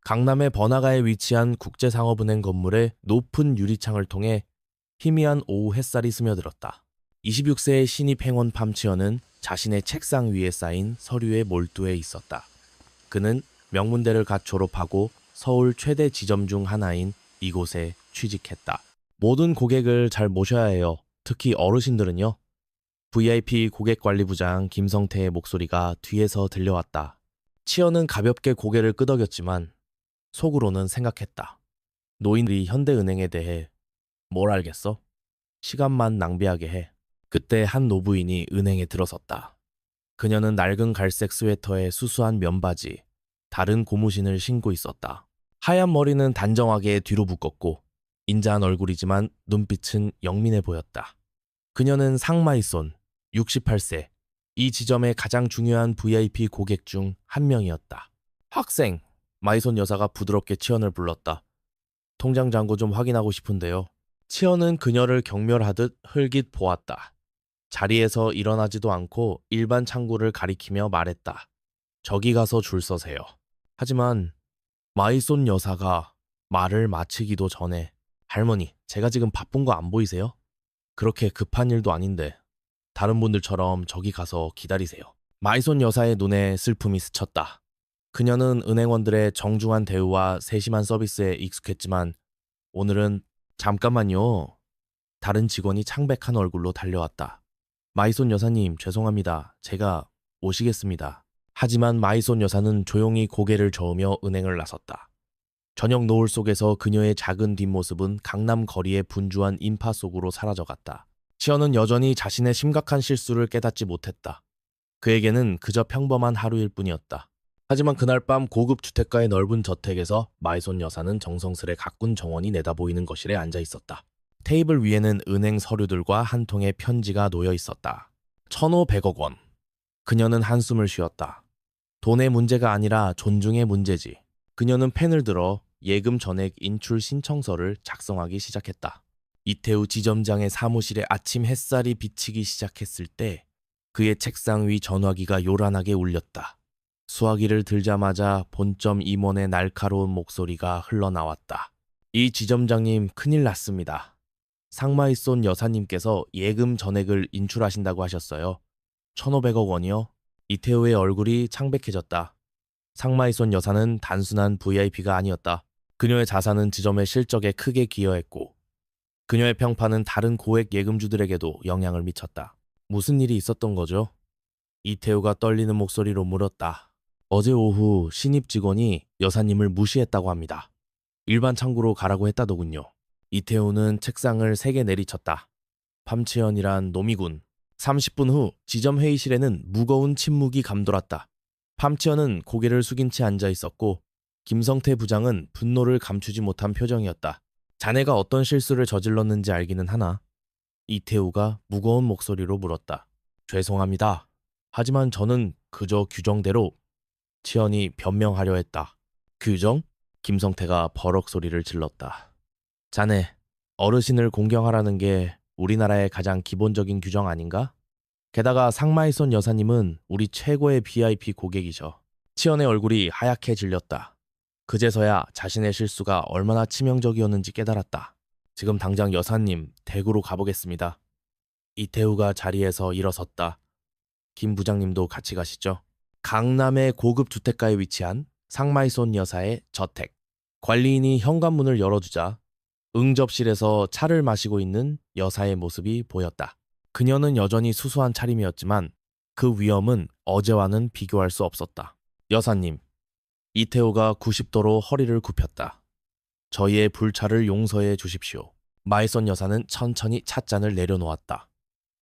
강남의 번화가에 위치한 국제상업은행 건물의 높은 유리창을 통해 희미한 오후 햇살이 스며들었다. 26세의 신입 행원 팜치어는 자신의 책상 위에 쌓인 서류에 몰두해 있었다. 그는 명문대를 갓 졸업하고 서울 최대 지점 중 하나인 이곳에 취직했다. 모든 고객을 잘 모셔야 해요. 특히 어르신들은요. VIP 고객관리부장 김성태의 목소리가 뒤에서 들려왔다. 치어는 가볍게 고개를 끄덕였지만 속으로는 생각했다. 노인들이 현대은행에 대해 뭘 알겠어? 시간만 낭비하게 해. 그때 한 노부인이 은행에 들어섰다. 그녀는 낡은 갈색 스웨터에 수수한 면바지, 다른 고무신을 신고 있었다. 하얀 머리는 단정하게 뒤로 묶었고 인자한 얼굴이지만 눈빛은 영민해 보였다. 그녀는 상마이손, 68세, 이 지점의 가장 중요한 VIP 고객 중 한 명이었다. 학생, 마이손 여사가 부드럽게 치언을 불렀다. 통장 잔고 좀 확인하고 싶은데요. 치언은 그녀를 경멸하듯 흘깃 보았다. 자리에서 일어나지도 않고 일반 창구를 가리키며 말했다. 저기 가서 줄 서세요. 하지만 마이손 여사가 말을 마치기도 전에 할머니, 제가 지금 바쁜 거 안 보이세요? 그렇게 급한 일도 아닌데 다른 분들처럼 저기 가서 기다리세요. 마이손 여사의 눈에 슬픔이 스쳤다. 그녀는 은행원들의 정중한 대우와 세심한 서비스에 익숙했지만 오늘은 잠깐만요. 다른 직원이 창백한 얼굴로 달려왔다. 마이손 여사님, 죄송합니다. 제가 모시겠습니다. 하지만 마이손 여사는 조용히 고개를 저으며 은행을 나섰다. 저녁 노을 속에서 그녀의 작은 뒷모습은 강남 거리의 분주한 인파 속으로 사라져갔다. 치어는 여전히 자신의 심각한 실수를 깨닫지 못했다. 그에게는 그저 평범한 하루일 뿐이었다. 하지만 그날 밤 고급 주택가의 넓은 저택에서 마이손 여사는 정성스레 가꾼 정원이 내다보이는 거실에 앉아 있었다. 테이블 위에는 은행 서류들과 한 통의 편지가 놓여 있었다. 1,500억 원. 그녀는 한숨을 쉬었다. 돈의 문제가 아니라 존중의 문제지. 그녀는 펜을 들어 예금 전액 인출 신청서를 작성하기 시작했다. 이태우 지점장의 사무실에 아침 햇살이 비치기 시작했을 때 그의 책상 위 전화기가 요란하게 울렸다. 수화기를 들자마자 본점 임원의 날카로운 목소리가 흘러나왔다. 이 지점장님, 큰일 났습니다. 상마이손 여사님께서 예금 전액을 인출하신다고 하셨어요. 1,500억 원이요? 이태우의 얼굴이 창백해졌다. 상마이손 여사는 단순한 VIP가 아니었다. 그녀의 자산은 지점의 실적에 크게 기여했고 그녀의 평판은 다른 고액 예금주들에게도 영향을 미쳤다. 무슨 일이 있었던 거죠? 이태우가 떨리는 목소리로 물었다. 어제 오후 신입 직원이 여사님을 무시했다고 합니다. 일반 창구로 가라고 했다더군요. 이태우는 책상을 3개 내리쳤다. 팜치언이란 놈이군. 30분 후 지점 회의실에는 무거운 침묵이 감돌았다. 팜치언은 고개를 숙인 채 앉아 있었고 김성태 부장은 분노를 감추지 못한 표정이었다. 자네가 어떤 실수를 저질렀는지 알기는 하나? 이태우가 무거운 목소리로 물었다. 죄송합니다. 하지만 저는 그저 규정대로 치언이 변명하려 했다. 규정? 김성태가 버럭 소리를 질렀다. 자네, 어르신을 공경하라는 게 우리나라의 가장 기본적인 규정 아닌가? 게다가 상마이손 여사님은 우리 최고의 VIP 고객이셔. 치언의 얼굴이 하얗게 질렸다. 그제서야 자신의 실수가 얼마나 치명적이었는지 깨달았다. 지금 당장 여사님 댁으로 가보겠습니다. 이태우가 자리에서 일어섰다. 김 부장님도 같이 가시죠. 강남의 고급 주택가에 위치한 상마이손 여사의 저택. 관리인이 현관문을 열어주자 응접실에서 차를 마시고 있는 여사의 모습이 보였다. 그녀는 여전히 수수한 차림이었지만 그 위엄은 어제와는 비교할 수 없었다. 여사님, 이태우가 90도로 허리를 굽혔다. 저희의 불찰을 용서해 주십시오. 마이손 여사는 천천히 찻잔을 내려놓았다.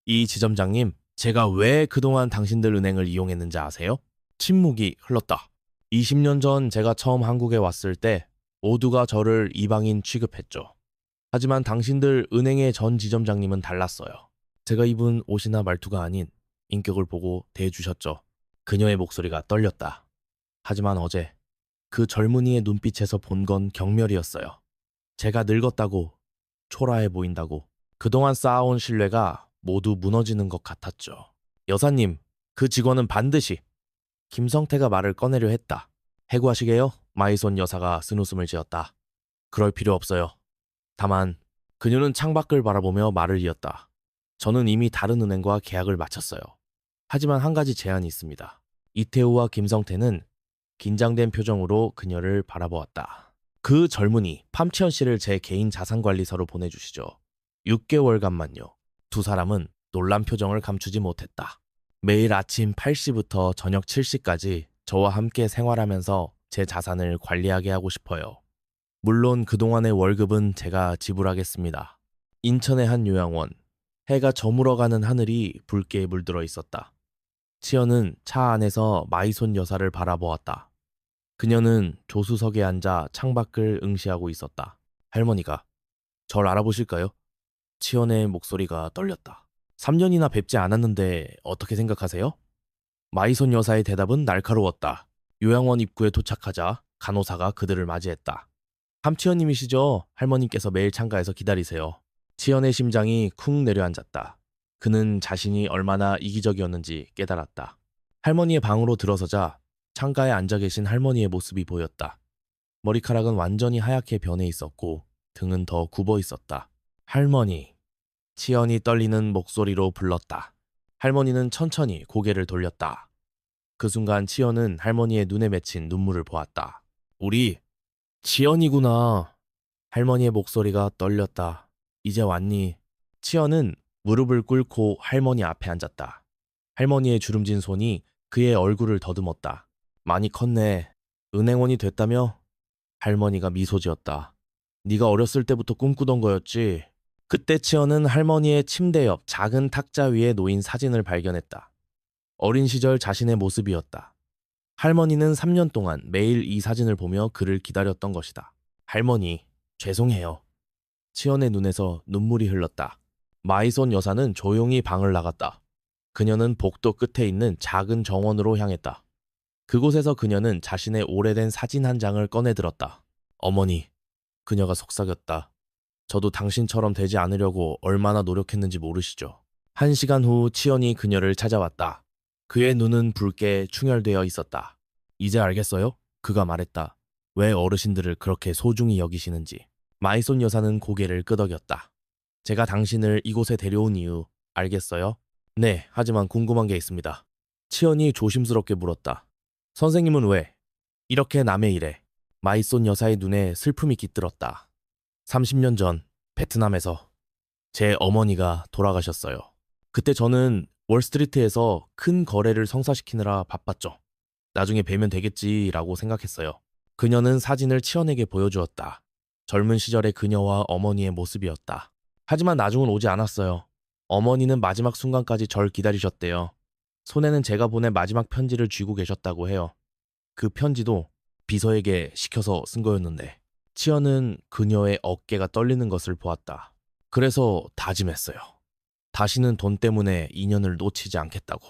이 지점장님, 제가 왜 그동안 당신들 은행을 이용했는지 아세요? 침묵이 흘렀다. 20년 전 제가 처음 한국에 왔을 때 모두가 저를 이방인 취급했죠. 하지만 당신들 은행의 전 지점장님은 달랐어요. 제가 입은 옷이나 말투가 아닌 인격을 보고 대해주셨죠. 그녀의 목소리가 떨렸다. 하지만 어제 그 젊은이의 눈빛에서 본 건 경멸이었어요. 제가 늙었다고, 초라해 보인다고, 그동안 쌓아온 신뢰가 모두 무너지는 것 같았죠. 여사님, 그 직원은 반드시. 김성태가 말을 꺼내려 했다. 해고하시게요? 마이손 여사가 쓴웃음을 지었다. 그럴 필요 없어요. 다만 그녀는 창밖을 바라보며 말을 이었다. 저는 이미 다른 은행과 계약을 마쳤어요. 하지만 한 가지 제한이 있습니다. 이태우와 김성태는 긴장된 표정으로 그녀를 바라보았다. 그 젊은이 팜치현 씨를 제 개인 자산관리사로 보내주시죠. 6개월간만요. 두 사람은 놀란 표정을 감추지 못했다. 매일 아침 8시부터 저녁 7시까지 저와 함께 생활하면서 제 자산을 관리하게 하고 싶어요. 물론 그동안의 월급은 제가 지불하겠습니다. 인천의 한 요양원. 해가 저물어가는 하늘이 붉게 물들어 있었다. 치연은 차 안에서 마이손 여사를 바라보았다. 그녀는 조수석에 앉아 창밖을 응시하고 있었다. 할머니가 절 알아보실까요? 치연의 목소리가 떨렸다. 3년이나 뵙지 않았는데 어떻게 생각하세요? 마이손 여사의 대답은 날카로웠다. 요양원 입구에 도착하자 간호사가 그들을 맞이했다. 함치연님이시죠? 할머님께서 매일 창가에서 기다리세요. 치연의 심장이 쿵 내려앉았다. 그는 자신이 얼마나 이기적이었는지 깨달았다. 할머니의 방으로 들어서자 창가에 앉아 계신 할머니의 모습이 보였다. 머리카락은 완전히 하얗게 변해 있었고 등은 더 굽어 있었다. 할머니. 치연이 떨리는 목소리로 불렀다. 할머니는 천천히 고개를 돌렸다. 그 순간 치연은 할머니의 눈에 맺힌 눈물을 보았다. 우리 치연이구나. 할머니의 목소리가 떨렸다. 이제 왔니? 치연은 무릎을 꿇고 할머니 앞에 앉았다. 할머니의 주름진 손이 그의 얼굴을 더듬었다. 많이 컸네. 은행원이 됐다며? 할머니가 미소 지었다. 네가 어렸을 때부터 꿈꾸던 거였지. 그때 치연은 할머니의 침대 옆 작은 탁자 위에 놓인 사진을 발견했다. 어린 시절 자신의 모습이었다. 할머니는 3년 동안 매일 이 사진을 보며 그를 기다렸던 것이다. 할머니, 죄송해요. 치연의 눈에서 눈물이 흘렀다. 마이손 여사는 조용히 방을 나갔다. 그녀는 복도 끝에 있는 작은 정원으로 향했다. 그곳에서 그녀는 자신의 오래된 사진 한 장을 꺼내들었다. 어머니, 그녀가 속삭였다. 저도 당신처럼 되지 않으려고 얼마나 노력했는지 모르시죠. 1시간 후 치연이 그녀를 찾아왔다. 그의 눈은 붉게 충혈되어 있었다. 이제 알겠어요? 그가 말했다. 왜 어르신들을 그렇게 소중히 여기시는지. 마이손 여사는 고개를 끄덕였다. 제가 당신을 이곳에 데려온 이유 알겠어요? 네, 하지만 궁금한 게 있습니다. 치연이 조심스럽게 물었다. 선생님은 왜 이렇게 남의 일에? 마이손 여사의 눈에 슬픔이 깃들었다. 30년 전 베트남에서 제 어머니가 돌아가셨어요. 그때 저는 월스트리트에서 큰 거래를 성사시키느라 바빴죠. 나중에 뵈면 되겠지라고 생각했어요. 그녀는 사진을 치연에게 보여주었다. 젊은 시절의 그녀와 어머니의 모습이었다. 하지만 나중은 오지 않았어요. 어머니는 마지막 순간까지 절 기다리셨대요. 손에는 제가 보낸 마지막 편지를 쥐고 계셨다고 해요. 그 편지도 비서에게 시켜서 쓴 거였는데 치연은 그녀의 어깨가 떨리는 것을 보았다. 그래서 다짐했어요. 다시는 돈 때문에 인연을 놓치지 않겠다고.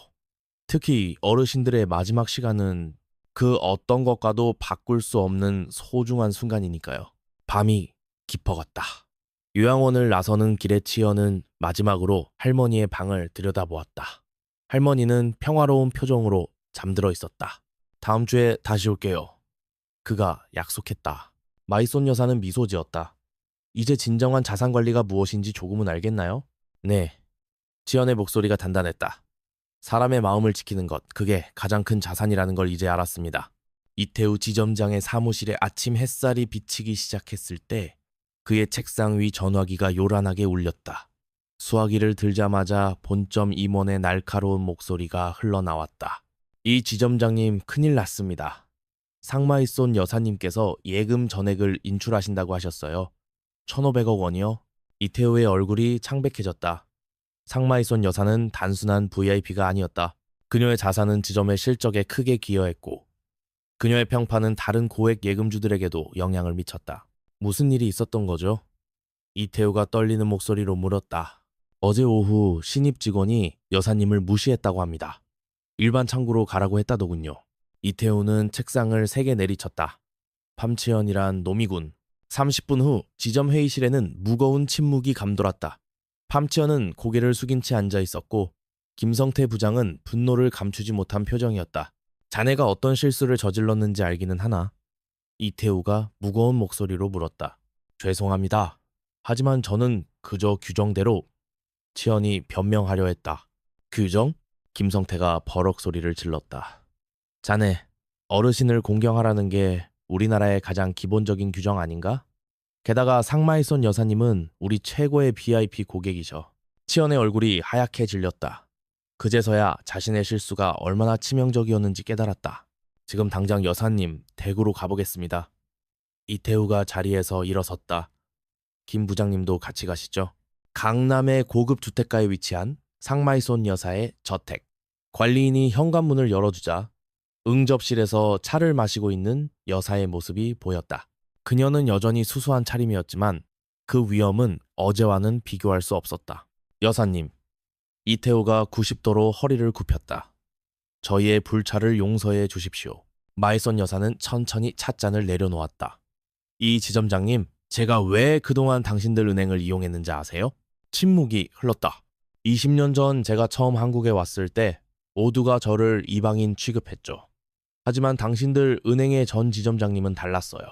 특히 어르신들의 마지막 시간은 그 어떤 것과도 바꿀 수 없는 소중한 순간이니까요. 밤이 깊어갔다. 요양원을 나서는 길에 치연은 마지막으로 할머니의 방을 들여다보았다. 할머니는 평화로운 표정으로 잠들어 있었다. 다음 주에 다시 올게요. 그가 약속했다. 마이손 여사는 미소 지었다. 이제 진정한 자산 관리가 무엇인지 조금은 알겠나요? 네. 치연의 목소리가 단단했다. 사람의 마음을 지키는 것, 그게 가장 큰 자산이라는 걸 이제 알았습니다. 이태우 지점장의 사무실에 아침 햇살이 비치기 시작했을 때 그의 책상 위 전화기가 요란하게 울렸다. 수화기를 들자마자 본점 임원의 날카로운 목소리가 흘러나왔다. 이 지점장님 큰일 났습니다. 상마이손 여사님께서 예금 전액을 인출하신다고 하셨어요. 1,500억 원이요? 이태우의 얼굴이 창백해졌다. 상마이손 여사는 단순한 VIP가 아니었다. 그녀의 자산은 지점의 실적에 크게 기여했고 그녀의 평판은 다른 고액 예금주들에게도 영향을 미쳤다. 무슨 일이 있었던 거죠? 이태우가 떨리는 목소리로 물었다. 어제 오후 신입 직원이 여사님을 무시했다고 합니다. 일반 창구로 가라고 했다더군요. 이태우는 책상을 3개 내리쳤다. 팜치연이란 놈이군. 30분 후 지점 회의실에는 무거운 침묵이 감돌았다. 팜치연은 고개를 숙인 채 앉아 있었고 김성태 부장은 분노를 감추지 못한 표정이었다. 자네가 어떤 실수를 저질렀는지 알기는 하나? 이태우가 무거운 목소리로 물었다. 죄송합니다. 하지만 저는 그저 규정대로. 치연이 변명하려 했다. 규정? 김성태가 버럭 소리를 질렀다. 자네, 어르신을 공경하라는 게 우리나라의 가장 기본적인 규정 아닌가? 게다가 상마이손 여사님은 우리 최고의 VIP 고객이셔. 치연의 얼굴이 하얗게 질렸다. 그제서야 자신의 실수가 얼마나 치명적이었는지 깨달았다. 지금 당장 여사님 댁으로 가보겠습니다. 이태우가 자리에서 일어섰다. 김 부장님도 같이 가시죠. 강남의 고급 주택가에 위치한 상마이손 여사의 저택. 관리인이 현관문을 열어주자 응접실에서 차를 마시고 있는 여사의 모습이 보였다. 그녀는 여전히 수수한 차림이었지만 그 위엄은 어제와는 비교할 수 없었다. 여사님, 이태우가 90도로 허리를 굽혔다. 저희의 불찰을 용서해 주십시오. 마이손 여사는 천천히 찻잔을 내려놓았다. 이 지점장님, 제가 왜 그동안 당신들 은행을 이용했는지 아세요? 침묵이 흘렀다. 20년 전 제가 처음 한국에 왔을 때 모두가 저를 이방인 취급했죠. 하지만 당신들 은행의 전 지점장님은 달랐어요.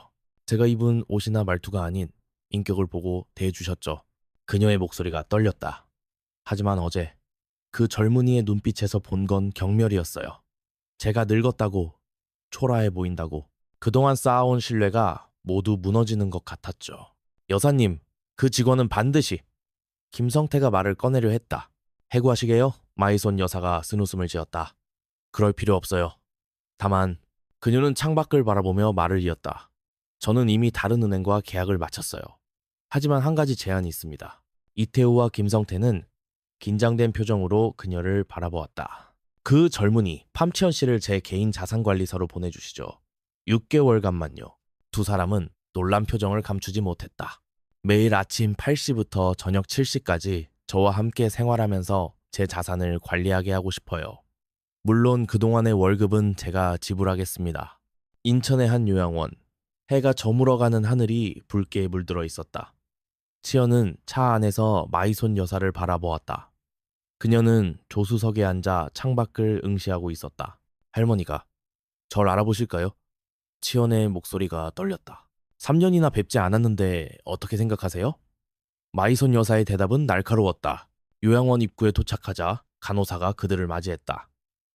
제가 입은 옷이나 말투가 아닌 인격을 보고 대해주셨죠. 그녀의 목소리가 떨렸다. 하지만 어제 그 젊은이의 눈빛에서 본 건 경멸이었어요. 제가 늙었다고, 초라해 보인다고, 그동안 쌓아온 신뢰가 모두 무너지는 것 같았죠. 여사님, 그 직원은 반드시. 김성태가 말을 꺼내려 했다. 해고하시게요? 마이손 여사가 쓴웃음을 지었다. 그럴 필요 없어요. 다만 그녀는 창밖을 바라보며 말을 이었다. 저는 이미 다른 은행과 계약을 마쳤어요. 하지만 한 가지 제한이 있습니다. 이태우와 김성태는 긴장된 표정으로 그녀를 바라보았다. 그 젊은이 팜치현 씨를 제 개인 자산관리사로 보내주시죠. 6개월간만요. 두 사람은 놀란 표정을 감추지 못했다. 매일 아침 8시부터 저녁 7시까지 저와 함께 생활하면서 제 자산을 관리하게 하고 싶어요. 물론 그동안의 월급은 제가 지불하겠습니다. 인천의 한 요양원. 해가 저물어가는 하늘이 붉게 물들어 있었다. 치연은 차 안에서 마이손 여사를 바라보았다. 그녀는 조수석에 앉아 창밖을 응시하고 있었다. 할머니가 절 알아보실까요? 치연의 목소리가 떨렸다. 3년이나 뵙지 않았는데 어떻게 생각하세요? 마이손 여사의 대답은 날카로웠다. 요양원 입구에 도착하자 간호사가 그들을 맞이했다.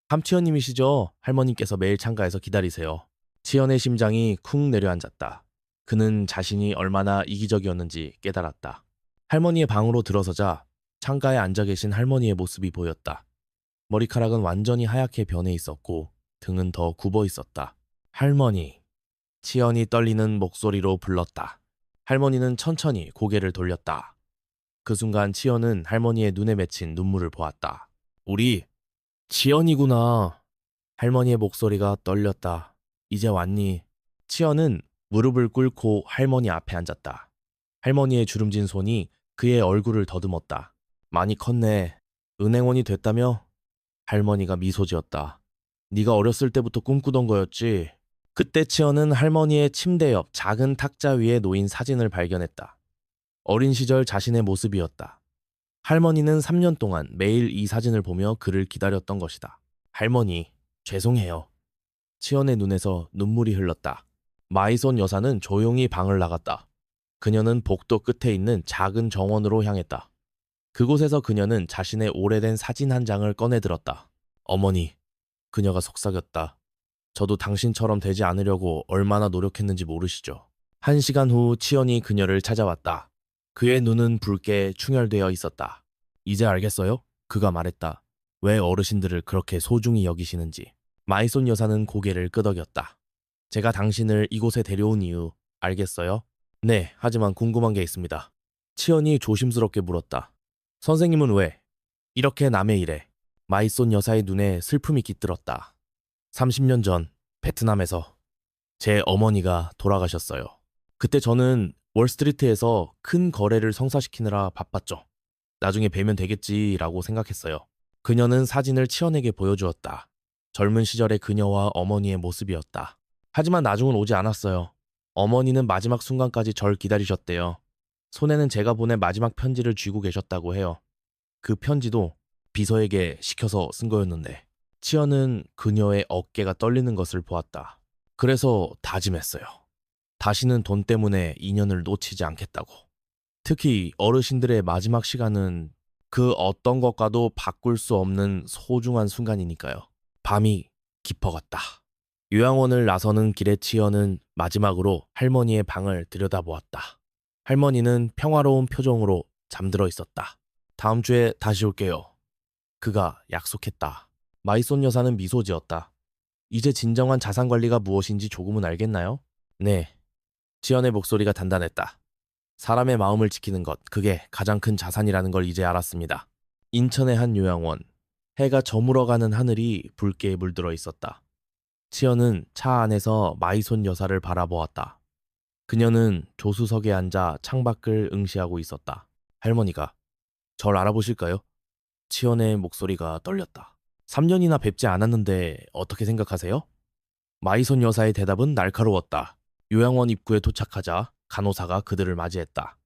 함치연님이시죠? 할머님께서 매일 창가에서 기다리세요. 치연의 심장이 쿵 내려앉았다. 그는 자신이 얼마나 이기적이었는지 깨달았다. 할머니의 방으로 들어서자 창가에 앉아 계신 할머니의 모습이 보였다. 머리카락은 완전히 하얗게 변해 있었고 등은 더 굽어 있었다. 할머니. 치연이 떨리는 목소리로 불렀다. 할머니는 천천히 고개를 돌렸다. 그 순간 치연은 할머니의 눈에 맺힌 눈물을 보았다. 우리 치연이구나. 할머니의 목소리가 떨렸다. 이제 왔니? 치연은 무릎을 꿇고 할머니 앞에 앉았다. 할머니의 주름진 손이 그의 얼굴을 더듬었다. 많이 컸네. 은행원이 됐다며? 할머니가 미소 지었다. 네가 어렸을 때부터 꿈꾸던 거였지. 그때 치연은 할머니의 침대 옆 작은 탁자 위에 놓인 사진을 발견했다. 어린 시절 자신의 모습이었다. 할머니는 3년 동안 매일 이 사진을 보며 그를 기다렸던 것이다. 할머니, 죄송해요. 치연의 눈에서 눈물이 흘렀다. 마이손 여사는 조용히 방을 나갔다. 그녀는 복도 끝에 있는 작은 정원으로 향했다. 그곳에서 그녀는 자신의 오래된 사진 한 장을 꺼내들었다. 어머니, 그녀가 속삭였다. 저도 당신처럼 되지 않으려고 얼마나 노력했는지 모르시죠. 1시간 후 치연이 그녀를 찾아왔다. 그의 눈은 붉게 충혈되어 있었다. 이제 알겠어요? 그가 말했다. 왜 어르신들을 그렇게 소중히 여기시는지. 마이손 여사는 고개를 끄덕였다. 제가 당신을 이곳에 데려온 이유 알겠어요? 네, 하지만 궁금한 게 있습니다. 치연이 조심스럽게 물었다. 선생님은 왜 이렇게 남의 일에? 마이손 여사의 눈에 슬픔이 깃들었다. 30년 전 베트남에서 제 어머니가 돌아가셨어요. 그때 저는 월스트리트에서 큰 거래를 성사시키느라 바빴죠. 나중에 뵈면 되겠지라고 생각했어요. 그녀는 사진을 치연에게 보여주었다. 젊은 시절의 그녀와 어머니의 모습이었다. 하지만 나중은 오지 않았어요. 어머니는 마지막 순간까지 절 기다리셨대요. 손에는 제가 보낸 마지막 편지를 쥐고 계셨다고 해요. 그 편지도 비서에게 시켜서 쓴 거였는데 치연은 그녀의 어깨가 떨리는 것을 보았다. 그래서 다짐했어요. 다시는 돈 때문에 인연을 놓치지 않겠다고. 특히 어르신들의 마지막 시간은 그 어떤 것과도 바꿀 수 없는 소중한 순간이니까요. 밤이 깊어갔다. 요양원을 나서는 길에 치어는 마지막으로 할머니의 방을 들여다보았다. 할머니는 평화로운 표정으로 잠들어 있었다. 다음 주에 다시 올게요. 그가 약속했다. 마이손 여사는 미소 지었다. 이제 진정한 자산 관리가 무엇인지 조금은 알겠나요? 네. 지연의 목소리가 단단했다. 사람의 마음을 지키는 것, 그게 가장 큰 자산이라는 걸 이제 알았습니다. 인천의 한 요양원. 해가 저물어가는 하늘이 붉게 물들어 있었다. 치연은 차 안에서 마이손 여사를 바라보았다. 그녀는 조수석에 앉아 창밖을 응시하고 있었다. 할머니가 절 알아보실까요? 치연의 목소리가 떨렸다. 3년이나 뵙지 않았는데 어떻게 생각하세요? 마이손 여사의 대답은 날카로웠다. 요양원 입구에 도착하자 간호사가 그들을 맞이했다.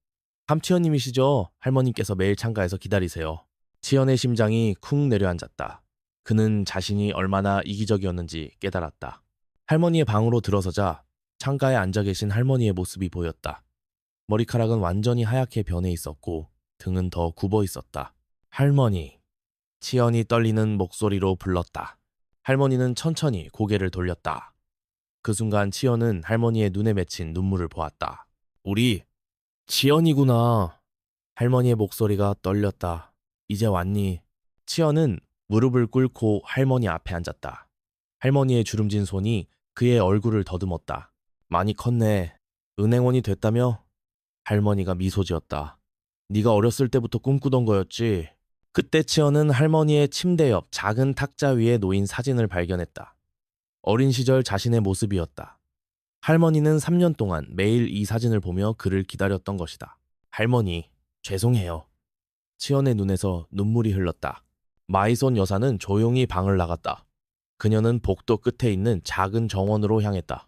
함치연님이시죠? 할머님께서 매일 창가에서 기다리세요. 치연의 심장이 쿵 내려앉았다. 그는 자신이 얼마나 이기적이었는지 깨달았다. 할머니의 방으로 들어서자 창가에 앉아 계신 할머니의 모습이 보였다. 머리카락은 완전히 하얗게 변해 있었고 등은 더 굽어 있었다. 할머니. 치연이 떨리는 목소리로 불렀다. 할머니는 천천히 고개를 돌렸다. 그 순간 치연은 할머니의 눈에 맺힌 눈물을 보았다. 우리 치연이구나. 할머니의 목소리가 떨렸다. 이제 왔니? 치연은 무릎을 꿇고 할머니 앞에 앉았다. 할머니의 주름진 손이 그의 얼굴을 더듬었다. 많이 컸네. 은행원이 됐다며? 할머니가 미소 지었다. 네가 어렸을 때부터 꿈꾸던 거였지. 그때 치연은 할머니의 침대 옆 작은 탁자 위에 놓인 사진을 발견했다. 어린 시절 자신의 모습이었다. 할머니는 3년 동안 매일 이 사진을 보며 그를 기다렸던 것이다. 할머니, 죄송해요. 치연의 눈에서 눈물이 흘렀다. 마이손 여사는 조용히 방을 나갔다. 그녀는 복도 끝에 있는 작은 정원으로 향했다.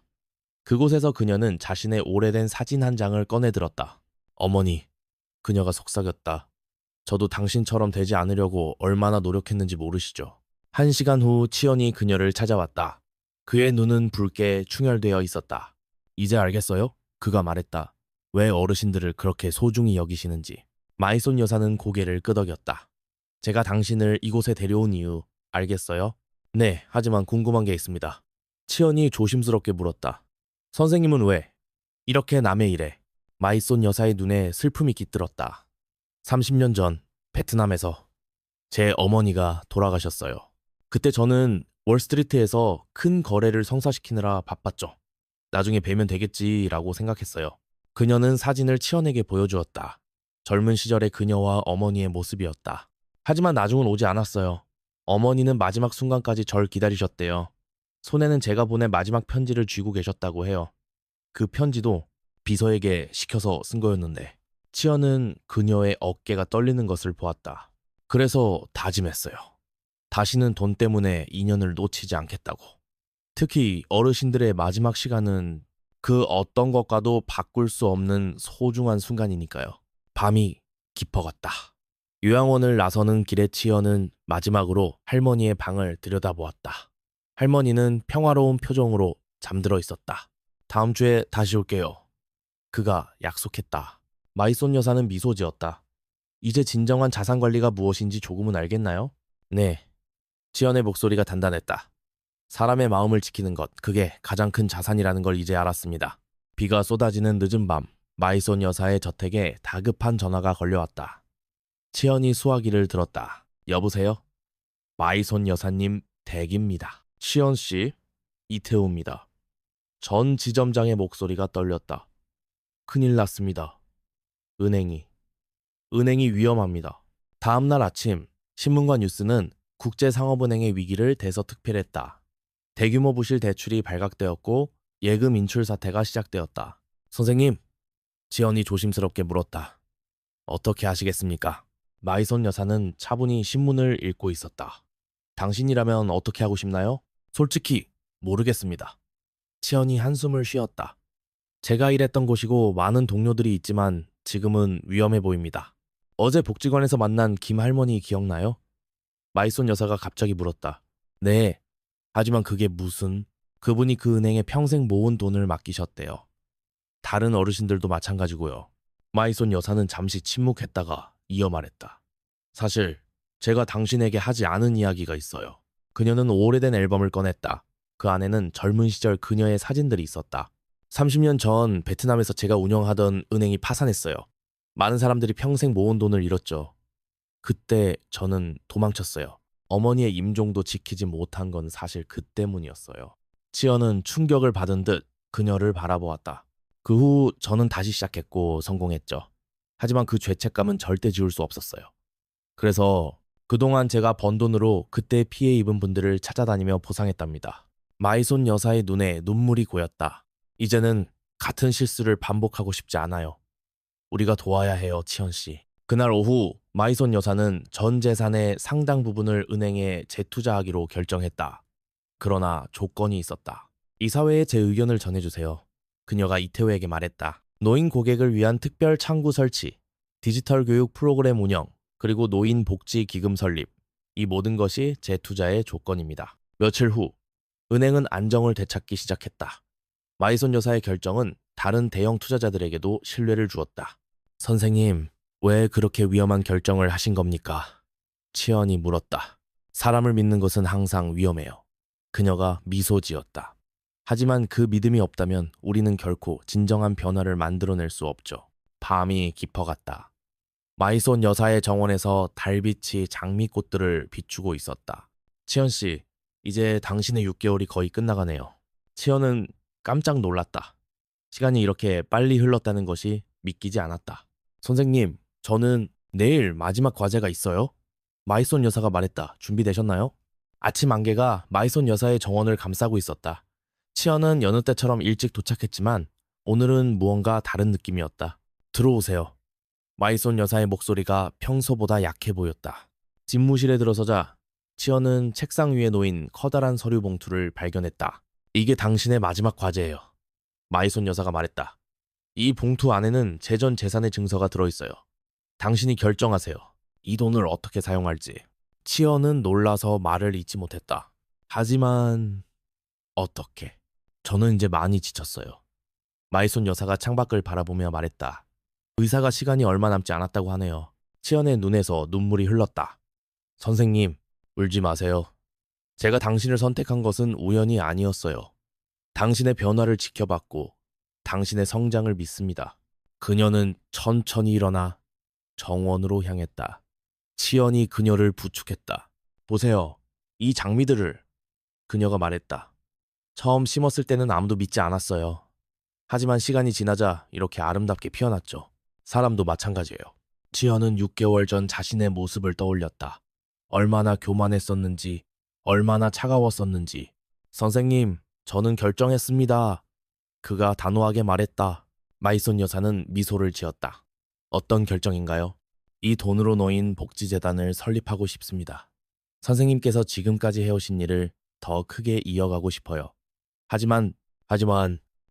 그곳에서 그녀는 자신의 오래된 사진 한 장을 꺼내 들었다. 어머니, 그녀가 속삭였다. 저도 당신처럼 되지 않으려고 얼마나 노력했는지 모르시죠. 1시간 후 치연이 그녀를 찾아왔다. 그의 눈은 붉게 충혈되어 있었다. 이제 알겠어요? 그가 말했다. 왜 어르신들을 그렇게 소중히 여기시는지. 마이손 여사는 고개를 끄덕였다. 제가 당신을 이곳에 데려온 이유 알겠어요? 네, 하지만 궁금한 게 있습니다. 치연이 조심스럽게 물었다. 선생님은 왜 이렇게 남의 일에? 마이손 여사의 눈에 슬픔이 깃들었다. 30년 전 베트남에서 제 어머니가 돌아가셨어요. 그때 저는 월스트리트에서 큰 거래를 성사시키느라 바빴죠. 나중에 뵈면 되겠지라고 생각했어요. 그녀는 사진을 치연에게 보여주었다. 젊은 시절의 그녀와 어머니의 모습이었다. 하지만 나중은 오지 않았어요. 어머니는 마지막 순간까지 절 기다리셨대요. 손에는 제가 보낸 마지막 편지를 쥐고 계셨다고 해요. 그 편지도 비서에게 시켜서 쓴 거였는데 치연은 그녀의 어깨가 떨리는 것을 보았다. 그래서 다짐했어요. 다시는 돈 때문에 인연을 놓치지 않겠다고. 특히 어르신들의 마지막 시간은 그 어떤 것과도 바꿀 수 없는 소중한 순간이니까요. 밤이 깊어갔다. 요양원을 나서는 길에 치연은 마지막으로 할머니의 방을 들여다보았다. 할머니는 평화로운 표정으로 잠들어 있었다. 다음 주에 다시 올게요. 그가 약속했다. 마이손 여사는 미소 지었다. 이제 진정한 자산 관리가 무엇인지 조금은 알겠나요? 네. 치연의 목소리가 단단했다. 사람의 마음을 지키는 것, 그게 가장 큰 자산이라는 걸 이제 알았습니다. 비가 쏟아지는 늦은 밤, 마이손 여사의 저택에 다급한 전화가 걸려왔다. 치연이 수화기를 들었다. 여보세요? 마이손 여사님 댁입니다. 치연 씨, 이태우입니다. 전 지점장의 목소리가 떨렸다. 큰일 났습니다. 은행이 위험합니다. 다음날 아침, 신문과 뉴스는 국제상업은행의 위기를 대서특필했다. 대규모 부실 대출이 발각되었고 예금 인출 사태가 시작되었다. 선생님, 지연이 조심스럽게 물었다. 어떻게 하시겠습니까? 마이손 여사는 차분히 신문을 읽고 있었다. 당신이라면 어떻게 하고 싶나요? 솔직히 모르겠습니다. 치연이 한숨을 쉬었다. 제가 일했던 곳이고 많은 동료들이 있지만 지금은 위험해 보입니다. 어제 복지관에서 만난 김 할머니 기억나요? 마이손 여사가 갑자기 물었다. 네. 하지만 그게 무슨? 그분이 그 은행에 평생 모은 돈을 맡기셨대요. 다른 어르신들도 마찬가지고요. 마이손 여사는 잠시 침묵했다가 이어 말했다. 사실 제가 당신에게 하지 않은 이야기가 있어요. 그녀는 오래된 앨범을 꺼냈다. 그 안에는 젊은 시절 그녀의 사진들이 있었다. 30년 전 베트남에서 제가 운영하던 은행이 파산했어요. 많은 사람들이 평생 모은 돈을 잃었죠. 그때 저는 도망쳤어요. 어머니의 임종도 지키지 못한 건 사실 그 때문이었어요. 치어는 충격을 받은 듯 그녀를 바라보았다. 그 후 저는 다시 시작했고 성공했죠. 하지만 그 죄책감은 절대 지울 수 없었어요. 그래서 그동안 제가 번 돈으로 그때 피해 입은 분들을 찾아다니며 보상했답니다. 마이손 여사의 눈에 눈물이 고였다. 이제는 같은 실수를 반복하고 싶지 않아요. 우리가 도와야 해요, 치현 씨. 그날 오후 마이손 여사는 전 재산의 상당 부분을 은행에 재투자하기로 결정했다. 그러나 조건이 있었다. 이사회에 제 의견을 전해주세요. 그녀가 이태호에게 말했다. 노인 고객을 위한 특별 창구 설치, 디지털 교육 프로그램 운영, 그리고 노인 복지 기금 설립. 이 모든 것이 재투자의 조건입니다. 며칠 후 은행은 안정을 되찾기 시작했다. 마이손 여사의 결정은 다른 대형 투자자들에게도 신뢰를 주었다. 선생님, 왜 그렇게 위험한 결정을 하신 겁니까? 치언이 물었다. 사람을 믿는 것은 항상 위험해요. 그녀가 미소 지었다. 하지만 그 믿음이 없다면 우리는 결코 진정한 변화를 만들어낼 수 없죠. 밤이 깊어갔다. 마이손 여사의 정원에서 달빛이 장미꽃들을 비추고 있었다. 치현 씨, 이제 당신의 6개월이 거의 끝나가네요. 치현은 깜짝 놀랐다. 시간이 이렇게 빨리 흘렀다는 것이 믿기지 않았다. 선생님, 저는 내일 마지막 과제가 있어요. 마이손 여사가 말했다. 준비되셨나요? 아침 안개가 마이손 여사의 정원을 감싸고 있었다. 치현은 여느 때처럼 일찍 도착했지만 오늘은 무언가 다른 느낌이었다. 들어오세요. 마이손 여사의 목소리가 평소보다 약해 보였다. 집무실에 들어서자 치현은 책상 위에 놓인 커다란 서류 봉투를 발견했다. 이게 당신의 마지막 과제예요. 마이손 여사가 말했다. 이 봉투 안에는 제 전 재산의 증서가 들어있어요. 당신이 결정하세요. 이 돈을 어떻게 사용할지. 치현은 놀라서 말을 잇지 못했다. 하지만 어떻게? 저는 이제 많이 지쳤어요. 마이손 여사가 창밖을 바라보며 말했다. 의사가 시간이 얼마 남지 않았다고 하네요. 치현의 눈에서 눈물이 흘렀다. 선생님, 울지 마세요. 제가 당신을 선택한 것은 우연이 아니었어요. 당신의 변화를 지켜봤고 당신의 성장을 믿습니다. 그녀는 천천히 일어나 정원으로 향했다. 치현이 그녀를 부축했다. 보세요. 이 장미들을. 그녀가 말했다. 처음 심었을 때는 아무도 믿지 않았어요. 하지만 시간이 지나자 이렇게 아름답게 피어났죠. 사람도 마찬가지예요. 치현은 6개월 전 자신의 모습을 떠올렸다. 얼마나 교만했었는지, 얼마나 차가웠었는지. 선생님, 저는 결정했습니다. 그가 단호하게 말했다. 마이손 여사는 미소를 지었다. 어떤 결정인가요? 이 돈으로 놓인 복지재단을 설립하고 싶습니다. 선생님께서 지금까지 해오신 일을 더 크게 이어가고 싶어요. 하지만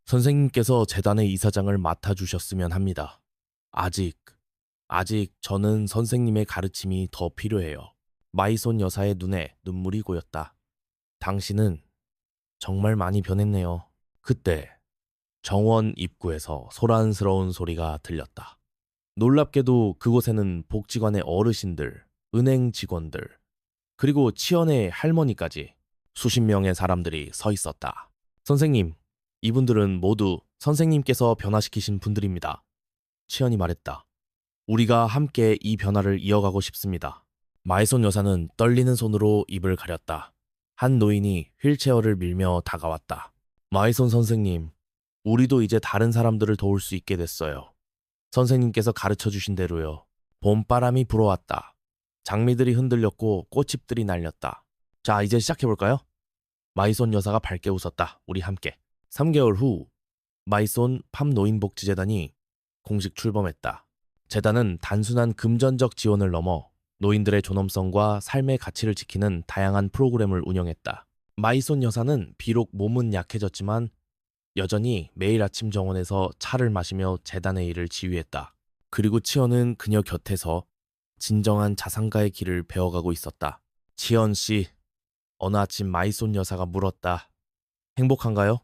선생님께서 재단의 이사장을 맡아주셨으면 합니다. 아직 저는 선생님의 가르침이 더 필요해요. 마이손 여사의 눈에 눈물이 고였다. 당신은 정말 많이 변했네요. 그때 정원 입구에서 소란스러운 소리가 들렸다. 놀랍게도 그곳에는 복지관의 어르신들, 은행 직원들, 그리고 치현의 할머니까지 수십 명의 사람들이 서 있었다. 선생님, 이분들은 모두 선생님께서 변화시키신 분들입니다. 치현이 말했다. 우리가 함께 이 변화를 이어가고 싶습니다. 마이손 여사는 떨리는 손으로 입을 가렸다. 한 노인이 휠체어를 밀며 다가왔다. 마이손 선생님, 우리도 이제 다른 사람들을 도울 수 있게 됐어요. 선생님께서 가르쳐 주신 대로요. 봄바람이 불어왔다. 장미들이 흔들렸고 꽃잎들이 날렸다. 자, 이제 시작해볼까요? 마이손 여사가 밝게 웃었다. 우리 함께. 3개월 후 마이손 팜노인복지재단이 공식 출범했다. 재단은 단순한 금전적 지원을 넘어 노인들의 존엄성과 삶의 가치를 지키는 다양한 프로그램을 운영했다. 마이손 여사는 비록 몸은 약해졌지만 여전히 매일 아침 정원에서 차를 마시며 재단의 일을 지휘했다. 그리고 치현은 그녀 곁에서 진정한 자산가의 길을 배워가고 있었다. 치현 씨, 어느 아침 마이손 여사가 물었다. 행복한가요?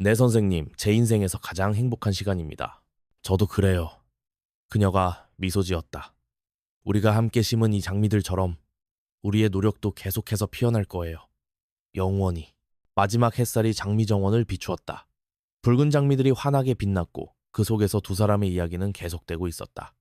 네, 선생님, 제 인생에서 가장 행복한 시간입니다. 저도 그래요. 그녀가 미소 지었다. 우리가 함께 심은 이 장미들처럼 우리의 노력도 계속해서 피어날 거예요. 영원히. 마지막 햇살이 장미 정원을 비추었다. 붉은 장미들이 환하게 빛났고 그 속에서 두 사람의 이야기는 계속되고 있었다.